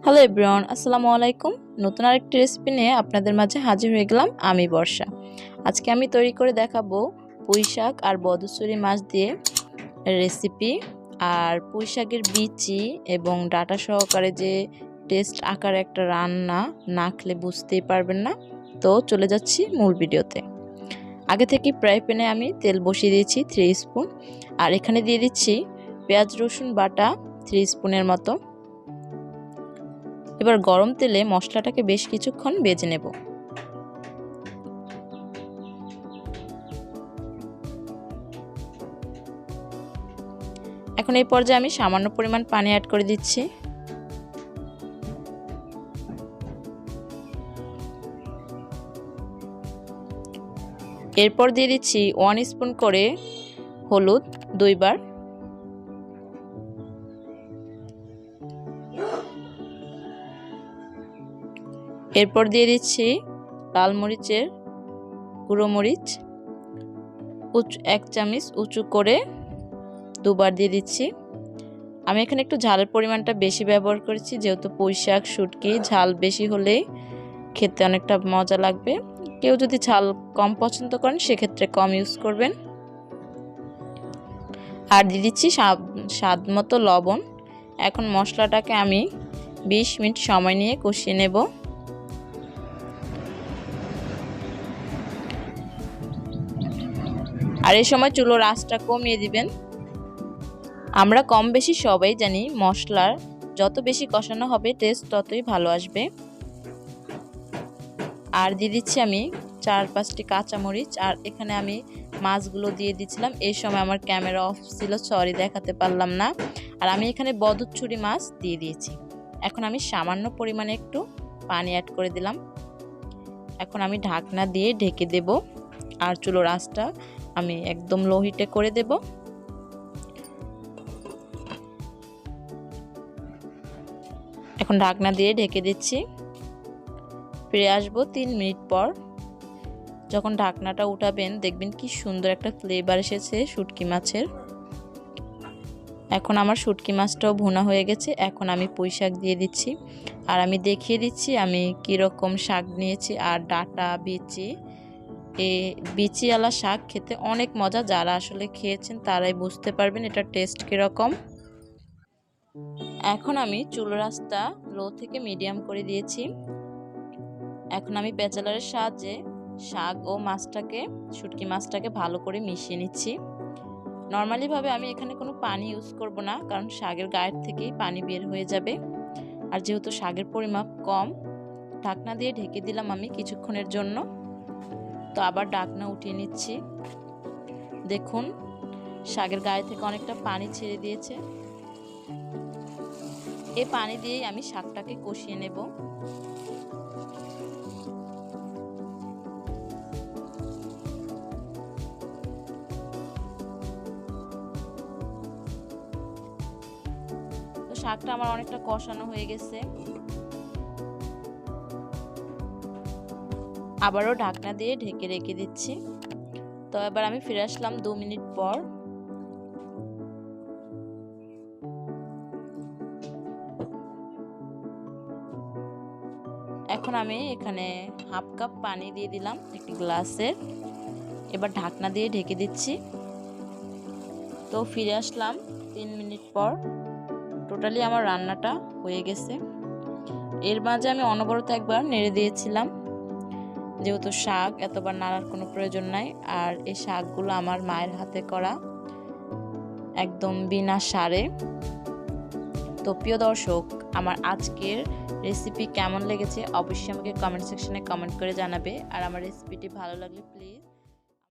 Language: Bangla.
হ্যালো এভরিওয়ান, আসসালামু আলাইকুম। নতুন আরেকটি রেসিপি নিয়ে আপনাদের মাঝে হাজির হয়ে গেলাম আমি বর্ষা। আজকে আমি তৈরি করে দেখাবো পুঁইশাক আর বদরছড়ি মাছ দিয়ে রেসিপি। আর পুঁইশাকের বিচি এবং ডাঁটা সহকারে যে টেস্ট আকারে একটা রান্না, না খেলে বুঝতেই পারবেন না। তো চলে যাচ্ছি মূল ভিডিওতে। আগে থেকে ফ্রাই প্যানে আমি তেল বসিয়ে দিয়েছি 3 স্পুন, আর এখানে দিয়ে দিচ্ছি পেঁয়াজ রসুন বাটা 3 স্পুনের মতো। এবার গরম তেলে মশলাটাকে বেশ কিছুক্ষণ ভেজে নেব। এখন এই পর্যায়ে আমি সামান্য পরিমাণ পানি অ্যাড করে দিচ্ছি। এরপর দিয়ে দিচ্ছি 1 স্পুন করে হলুদ 2 বার। এরপর দিয়ে দিচ্ছি লাল মরিচের গুঁড়ো মরিচ 1 চামচ উঁচু করে 2 বার দিয়ে দিচ্ছি। আমি এখানে একটু ঝালের পরিমাণটা বেশি ব্যবহার করেছি, যেহেতু পুঁইশাক শুটকি ঝাল বেশি হলেই খেতে অনেকটা মজা লাগবে। কেউ যদি ঝাল কম পছন্দ করেন সেক্ষেত্রে কম ইউজ করবেন। আর দিয়ে দিচ্ছি স্বাদ মতো লবণ। এখন মশলাটাকে আমি 20 মিনিট সময় নিয়ে কষিয়ে নেব। আর এই সময় চুলোর আঁচটা কমিয়ে দিবেন। আমরা কম বেশি সবাই জানি মশলার যত বেশি কষানো হবে টেস্ট ততই ভালো আসবে। আর দিয়ে দিচ্ছি আমি 4-5টি কাঁচামরিচ। আর এখানে আমি মাছগুলো দিয়ে দিচ্ছিলাম। এই সময় আমার ক্যামেরা অফ ছিল, সরি দেখাতে পারলাম না। আর আমি এখানে বদরছড়ি মাছ দিয়ে দিয়েছি। এখন আমি সামান্য পরিমাণে একটু পানি অ্যাড করে দিলাম। এখন আমি ঢাকনা দিয়ে ঢেকে দেব। আর চুলোর আঁচটা আমি একদম লো হিটে করে দেব। এখন ঢাকনা দিয়ে ঢেকে দিচ্ছি। ফিরে আসবো 3 মিনিট পর। যখন ঢাকনাটা উঠাবেন দেখবেন কি সুন্দর একটা ফ্লেভার এসেছে শুটকি মাছের। এখন আমার শুটকি মাছটাও ভুনা হয়ে গেছে। এখন আমি পুঁইশাক দিয়ে দিচ্ছি। আর আমি দেখিয়ে দিচ্ছি আমি কীরকম শাক নিয়েছি। আর ডাঁটা বিচি, এই বিচিওয়ালা শাক খেতে অনেক মজা। যারা আসলে খেয়েছেন তারাই বুঝতে পারবেন এটা টেস্ট কীরকম। এখন আমি চুলোর আঁচটা লো থেকে মিডিয়াম করে দিয়েছি। এখন আমি প্যাচালারের সাহায্যে শাক ও মাছটাকে, শুটকি মাছটাকে ভালো করে মিশিয়ে নিচ্ছি। নর্মালিভাবে আমি এখানে কোনো পানি ইউজ করব না, কারণ শাকের গায়ের থেকেই পানি বের হয়ে যাবে। আর যেহেতু শাকের পরিমাপ কম, ঢাকনা দিয়ে ঢেকে দিলাম আমি কিছুক্ষণের জন্য। তো আবার ঢাকনা উঠিয়ে নিচ্ছি। দেখুন শাকের গায়ে থেকে অনেকটা পানি ছেড়ে দিয়েছে। এই পানি দিয়েই আমি শাকটাকে কষিয়ে নেব। তো শাকটা আমার অনেকটা কষানো হয়ে গেছে। আবারও ঢাকনা দিয়ে ঢেকে রেখে দিচ্ছি। তো এবার আমি ফিরে আসলাম 2 মিনিট পর। এখন আমি এখানে হাফ কাপ পানি দিয়ে দিলাম একটি গ্লাসের। এবার ঢাকনা দিয়ে ঢেকে দিচ্ছি। তো ফিরে আসলাম 3 মিনিট পর। টোটালি আমার রান্নাটা হয়ে গেছে। এর মাঝে আমি অনবরত একবার নেড়ে দিয়েছিলাম, যেহেতু শাক এতবার নাড়ার কোনো প্রয়োজন নাই। আর এই শাকগুলো আমার মায়ের হাতে করা, একদম বিনা সারে। তো প্রিয় দর্শক, আমার আজকের রেসিপি কেমন লেগেছে অবশ্যই আমাকে কমেন্ট সেকশনে কমেন্ট করে জানাবে। আর আমার রেসিপিটি ভালো লাগলে প্লিজ